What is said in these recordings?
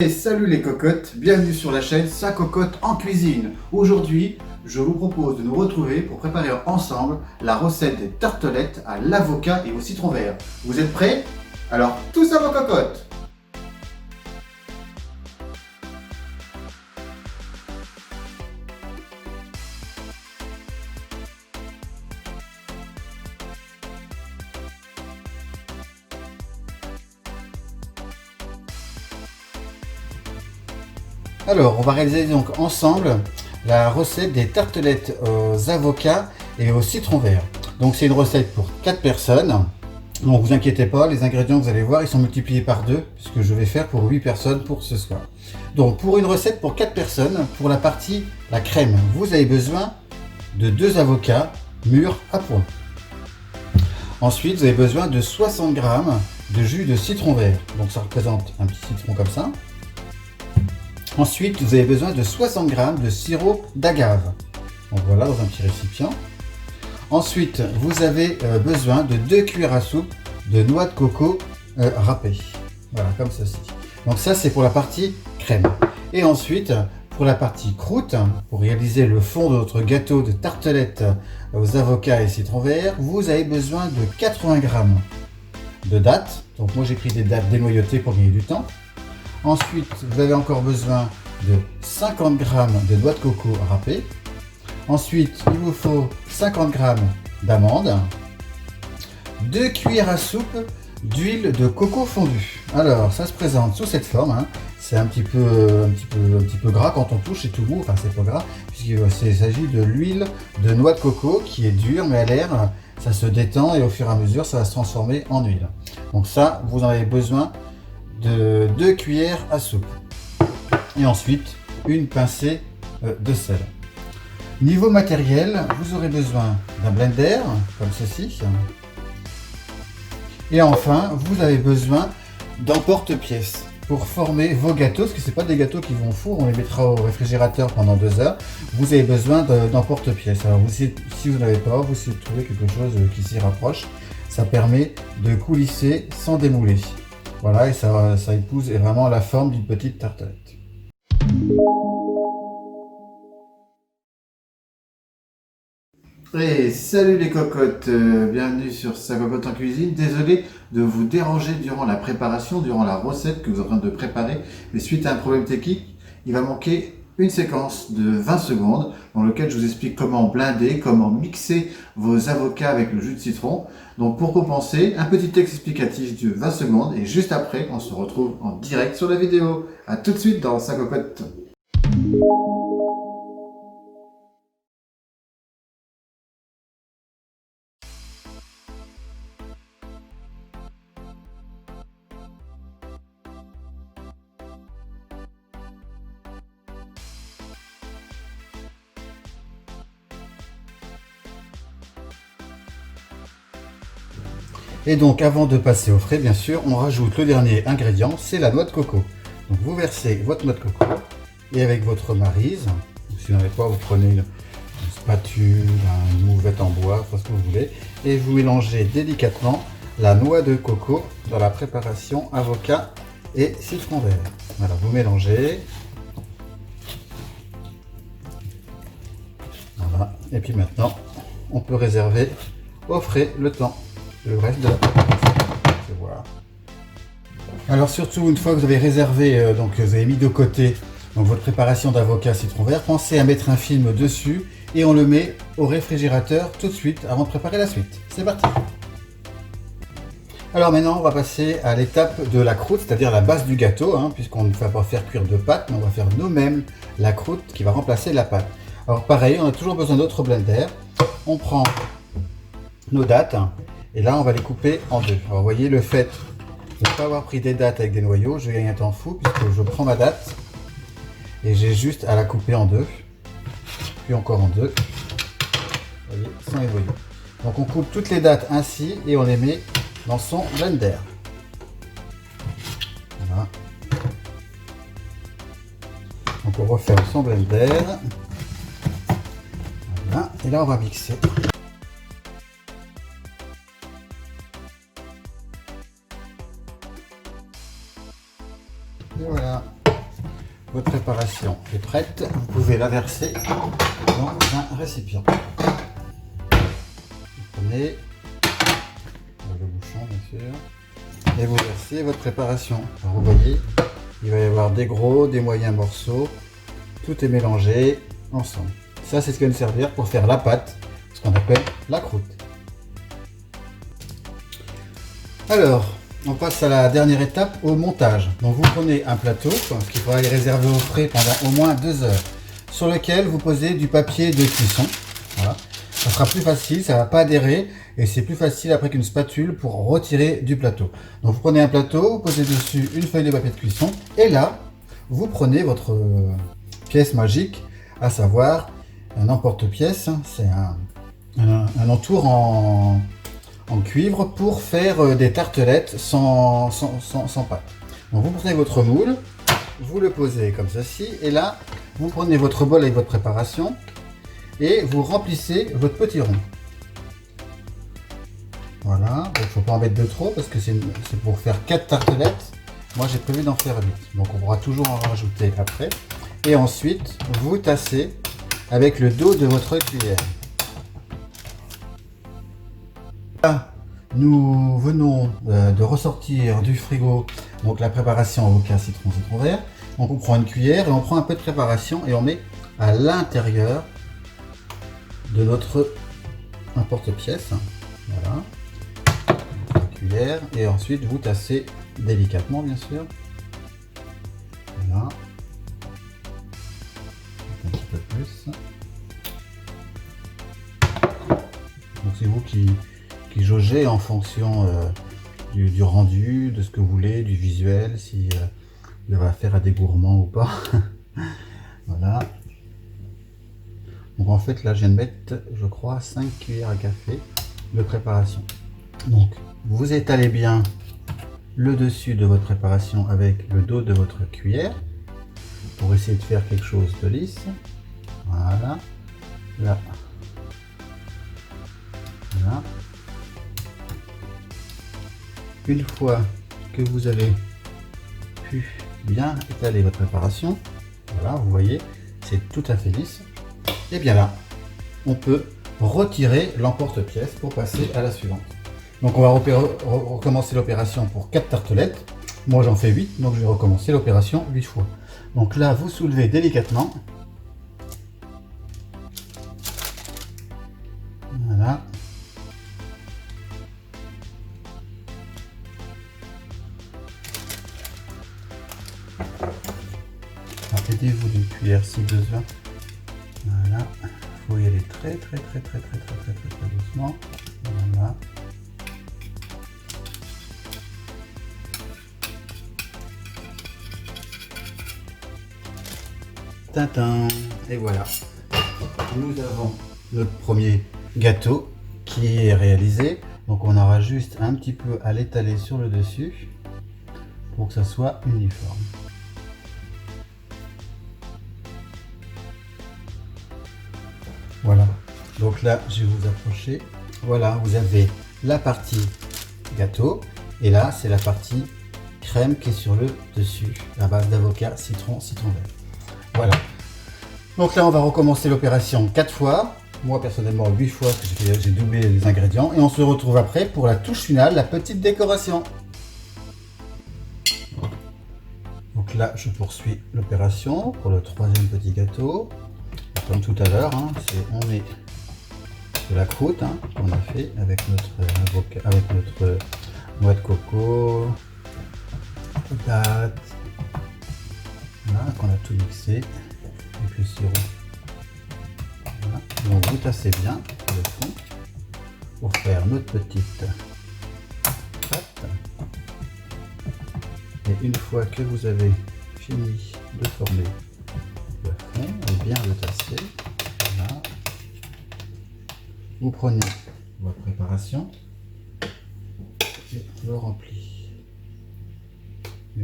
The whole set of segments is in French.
Et salut les cocottes, bienvenue sur la chaîne Sa Cocotte en cuisine. Aujourd'hui, je vous propose de nous retrouver pour préparer ensemble la recette des tartelettes à l'avocat et au citron vert. Vous êtes prêts? Alors, tous à vos cocottes! Alors, on va réaliser donc ensemble la recette des tartelettes aux avocats et au citron vert. Donc c'est une recette pour 4 personnes. Donc vous inquiétez pas, les ingrédients que vous allez voir, ils sont multipliés par 2 puisque je vais faire pour 8 personnes pour ce soir. Donc pour une recette pour 4 personnes, pour la partie la crème, vous avez besoin de 2 avocats mûrs à point. Ensuite, vous avez besoin de 60 g de jus de citron vert. Donc ça représente un petit citron comme ça. Ensuite, vous avez besoin de 60 g de sirop d'agave. Donc voilà, dans un petit récipient. Ensuite, vous avez besoin de 2 cuillères à soupe de noix de coco râpées. Voilà, comme ceci. Donc ça, c'est pour la partie crème. Et ensuite, pour la partie croûte, pour réaliser le fond de notre gâteau de tartelettes aux avocats et citron vert, vous avez besoin de 80 g de dattes. Donc moi, j'ai pris des dattes dénoyautées pour gagner du temps. Ensuite, vous avez encore besoin de 50 g de noix de coco râpées. Ensuite, il vous faut 50 g d'amandes, 2 cuillères à soupe d'huile de coco fondue. Alors, ça se présente sous cette forme. Hein. C'est un petit peu gras quand on touche, c'est tout mou. Enfin, c'est pas gras, puisqu'il s'agit de l'huile de noix de coco qui est dure, mais à l'air, ça se détend et au fur et à mesure, ça va se transformer en huile. Donc ça, vous en avez besoin de 2 cuillères à soupe. Et ensuite, une pincée de sel. Niveau matériel, vous aurez besoin d'un blender, comme ceci. Et enfin, vous avez besoin d'un porte-pièce pour former vos gâteaux, parce que ce n'est pas des gâteaux qui vont au four, on les mettra au réfrigérateur pendant 2 heures. Vous avez besoin d'un porte-pièce. Alors, si vous n'avez pas, vous essayez de trouver quelque chose qui s'y rapproche. Ça permet de coulisser sans démouler. Voilà, et ça épouse vraiment la forme d'une petite tartelette. Et salut les cocottes, bienvenue sur Sa Cocotte en cuisine. Désolé de vous déranger durant la préparation, durant la recette que vous êtes en train de préparer, mais suite à un problème technique, il va manquer une séquence de 20 secondes dans laquelle je vous explique comment blinder, comment mixer vos avocats avec le jus de citron. Donc pour compenser, un petit texte explicatif de 20 secondes et juste après, on se retrouve en direct sur la vidéo. A tout de suite dans Sa Cocotte. Et donc avant de passer au frais, bien sûr, on rajoute le dernier ingrédient, c'est la noix de coco. Donc vous versez votre noix de coco et avec votre maryse, si vous n'avez pas, vous prenez une spatule, une mouvette en bois, ce que vous voulez, et vous mélangez délicatement la noix de coco dans la préparation avocat et citron vert. Voilà, vous mélangez. Voilà, et puis maintenant, on peut réserver au frais le temps. Le reste de la préparation. Voilà. Alors surtout, une fois que vous avez réservé, donc vous avez mis de côté donc, votre préparation d'avocat citron vert, pensez à mettre un film dessus et on le met au réfrigérateur tout de suite avant de préparer la suite. C'est parti. Alors maintenant, on va passer à l'étape de la croûte, c'est-à-dire la base du gâteau, hein, puisqu'on ne va pas faire cuire de pâte, mais on va faire nous-mêmes la croûte qui va remplacer la pâte. Alors pareil, on a toujours besoin d'autres blender. On prend nos dattes. Et là, on va les couper en deux. Alors, vous voyez, le fait de ne pas avoir pris des dattes avec des noyaux, je gagne un temps fou puisque je prends ma date et j'ai juste à la couper en deux, puis encore en deux, vous voyez, sans les noyaux. Donc, on coupe toutes les dattes ainsi et on les met dans son blender. Voilà. Donc, on referme son blender. Voilà. Et là, on va mixer. Et voilà. votre préparation est prête. Vous pouvez la verser dans un récipient. Vous prenez le bouchon, bien sûr, et vous versez votre préparation. Alors, vous voyez, il va y avoir des gros, des moyens morceaux. Tout est mélangé ensemble. Ça, c'est ce qui va nous servir pour faire la pâte, ce qu'on appelle la croûte. Alors, on passe à la dernière étape, au montage. Donc vous prenez un plateau, qu'il faudra les réserver au frais pendant au moins 2 heures, sur lequel vous posez du papier de cuisson. Voilà. Ça sera plus facile, ça ne va pas adhérer et c'est plus facile après qu'une spatule pour retirer du plateau. Donc vous prenez un plateau, vous posez dessus une feuille de papier de cuisson et là, vous prenez votre pièce magique, à savoir un emporte-pièce. C'est un entour en cuivre pour faire des tartelettes sans pâte. Donc vous prenez votre moule, vous le posez comme ceci, et là vous prenez votre bol avec votre préparation et vous remplissez votre petit rond. Voilà, il ne faut pas en mettre de trop parce que c'est pour faire 4 tartelettes. Moi j'ai prévu d'en faire 8, donc on pourra toujours en rajouter après. Et ensuite vous tassez avec le dos de votre cuillère. Là, nous venons de ressortir du frigo donc la préparation avocat, citron vert. Donc on prend une cuillère et on prend un peu de préparation et on met à l'intérieur de notre emporte-pièce. Voilà, la cuillère, et ensuite vous tassez délicatement, bien sûr. Voilà, un petit peu plus. Donc c'est vous qui jaugez en fonction du rendu, de ce que vous voulez, du visuel, si il va faire à des gourmands ou pas. Voilà. Donc en fait là je viens de mettre, je crois, 5 cuillères à café de préparation. Donc vous étalez bien le dessus de votre préparation avec le dos de votre cuillère pour essayer de faire quelque chose de lisse. Voilà. Là. Voilà. Une fois que vous avez pu bien étaler votre préparation, voilà, vous voyez, c'est tout à fait lisse. Et bien là, on peut retirer l'emporte-pièce pour passer à la suivante. Donc on va recommencer l'opération pour 4 tartelettes. Moi j'en fais 8, donc je vais recommencer l'opération 8 fois. Donc là, vous soulevez délicatement. Voilà. Aidez-vous d'une cuillère si besoin. Voilà. Il faut y aller très doucement. Voilà. Tintin. Et voilà. Nous avons notre premier gâteau qui est réalisé. Donc on aura juste un petit peu à l'étaler sur le dessus pour que ça soit uniforme. Voilà, donc là je vais vous approcher. Voilà, vous avez la partie gâteau et là c'est la partie crème qui est sur le dessus à base d'avocat, citron vert. Voilà, donc là on va recommencer l'opération 4 fois. Moi personnellement 8 fois parce que j'ai doublé les ingrédients, et on se retrouve après pour la touche finale, la petite décoration. Donc là je poursuis l'opération pour le troisième petit gâteau. Comme tout à l'heure, hein, on met de la croûte qu'on a fait avec notre avocat, avec notre noix de coco, patate, voilà, qu'on a tout mixé avec le sirop. Voilà. Donc vous tassez bien le fond pour faire notre petite pâte. Et une fois que vous avez fini de former le fond et bien le tasser, voilà. Vous prenez votre préparation et le rempli. 1,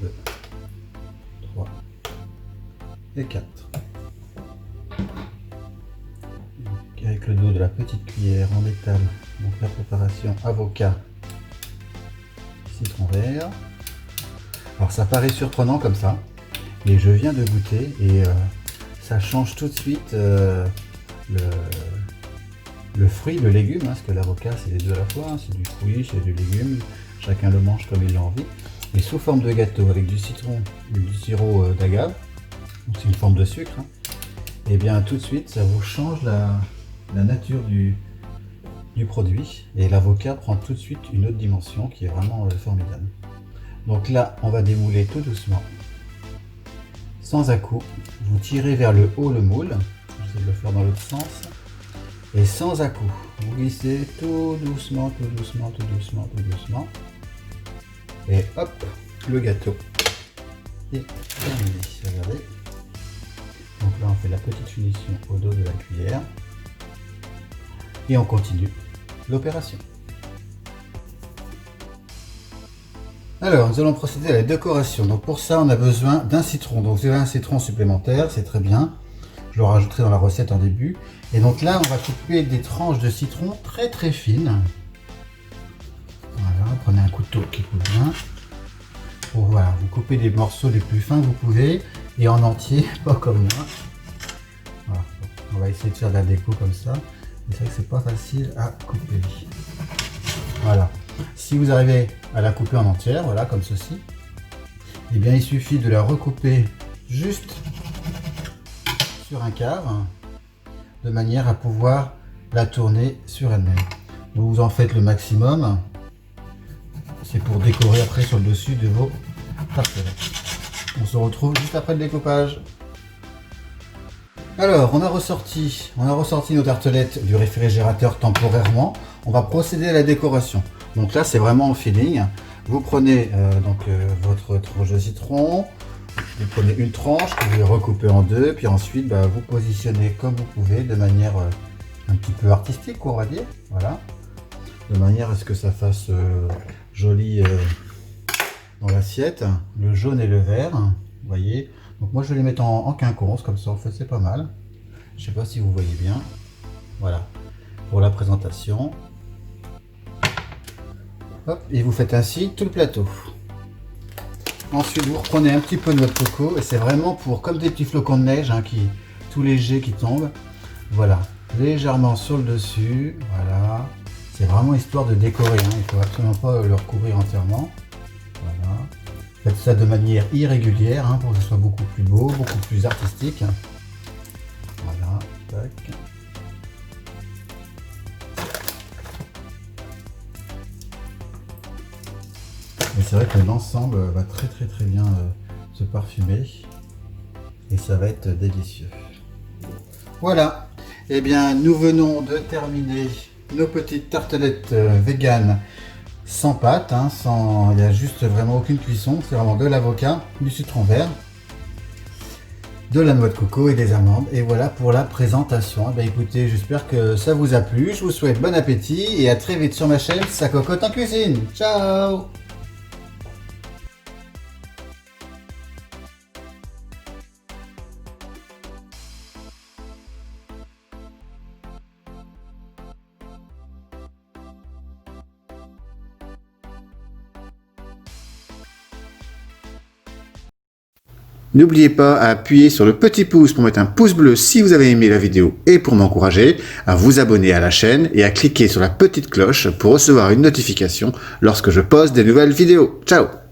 2, 3 et 4. Donc, avec le dos de la petite cuillère, on étale donc la préparation avocat, citron vert. Alors ça paraît surprenant comme ça, Et je viens de goûter et ça change tout de suite le fruit, le légume, hein, parce que l'avocat c'est les deux à la fois, hein, c'est du fruit, c'est du légume, chacun le mange comme il l'a envie. Et sous forme de gâteau avec du citron et du sirop d'agave, c'est une forme de sucre, hein, et bien tout de suite ça vous change la nature du produit et l'avocat prend tout de suite une autre dimension qui est vraiment formidable. Donc là on va démouler tout doucement, sans à-coups. Vous tirez vers le haut le moule, j'essaie de le faire dans l'autre sens, et sans à-coups. Vous glissez tout doucement, tout doucement, tout doucement, tout doucement. Et hop, le gâteau est terminé. Regardez. Donc là on fait la petite finition au dos de la cuillère. Et on continue l'opération. Alors, nous allons procéder à la décoration. Donc pour ça, on a besoin d'un citron. Donc vous avez un citron supplémentaire, c'est très bien. Je le rajouterai dans la recette en début. Et donc là, on va couper des tranches de citron très très fines. Voilà, prenez un couteau qui coupe bien. Voilà, vous coupez des morceaux les plus fins que vous pouvez. Et en entier, pas comme moi. Voilà. On va essayer de faire de la déco comme ça. C'est vrai que c'est pas facile à couper. Voilà. Si vous arrivez à la couper en entière, voilà, comme ceci, eh bien il suffit de la recouper juste sur un quart, de manière à pouvoir la tourner sur elle-même. Vous en faites le maximum. C'est pour décorer après sur le dessus de vos tartelettes. On se retrouve juste après le découpage. Alors, on a ressorti nos tartelettes du réfrigérateur temporairement. On va procéder à la décoration. Donc là, c'est vraiment en feeling. Vous prenez votre tranche de citron, vous prenez une tranche que vous recoupez en deux, puis ensuite vous positionnez comme vous pouvez, de manière un petit peu artistique, on va dire. Voilà, de manière à ce que ça fasse joli dans l'assiette. Le jaune et le vert, vous voyez. Donc moi je vais les mettre en quinconce, comme ça en fait c'est pas mal. Je sais pas si vous voyez bien. Voilà, pour la présentation. Hop, et vous faites ainsi tout le plateau. Ensuite vous reprenez un petit peu de noix de coco, et c'est vraiment pour comme des petits flocons de neige, hein, tout légers qui tombent. Voilà, légèrement sur le dessus. Voilà, c'est vraiment histoire de décorer, hein. Il ne faut absolument pas le recouvrir entièrement. Voilà. Faites ça de manière irrégulière, hein, pour que ce soit beaucoup plus beau, beaucoup plus artistique. Voilà, tac. Et c'est vrai que l'ensemble va très bien se parfumer et ça va être délicieux. Voilà, et bien nous venons de terminer nos petites tartelettes véganes sans pâte, hein, il n'y a juste vraiment aucune cuisson, c'est vraiment de l'avocat, du citron vert, de la noix de coco et des amandes. Et voilà pour la présentation. Écoutez, j'espère que ça vous a plu, je vous souhaite bon appétit et à très vite sur ma chaîne Ça Cocotte en Cuisine. Ciao! N'oubliez pas à appuyer sur le petit pouce pour mettre un pouce bleu si vous avez aimé la vidéo et pour m'encourager, à vous abonner à la chaîne et à cliquer sur la petite cloche pour recevoir une notification lorsque je poste des nouvelles vidéos. Ciao!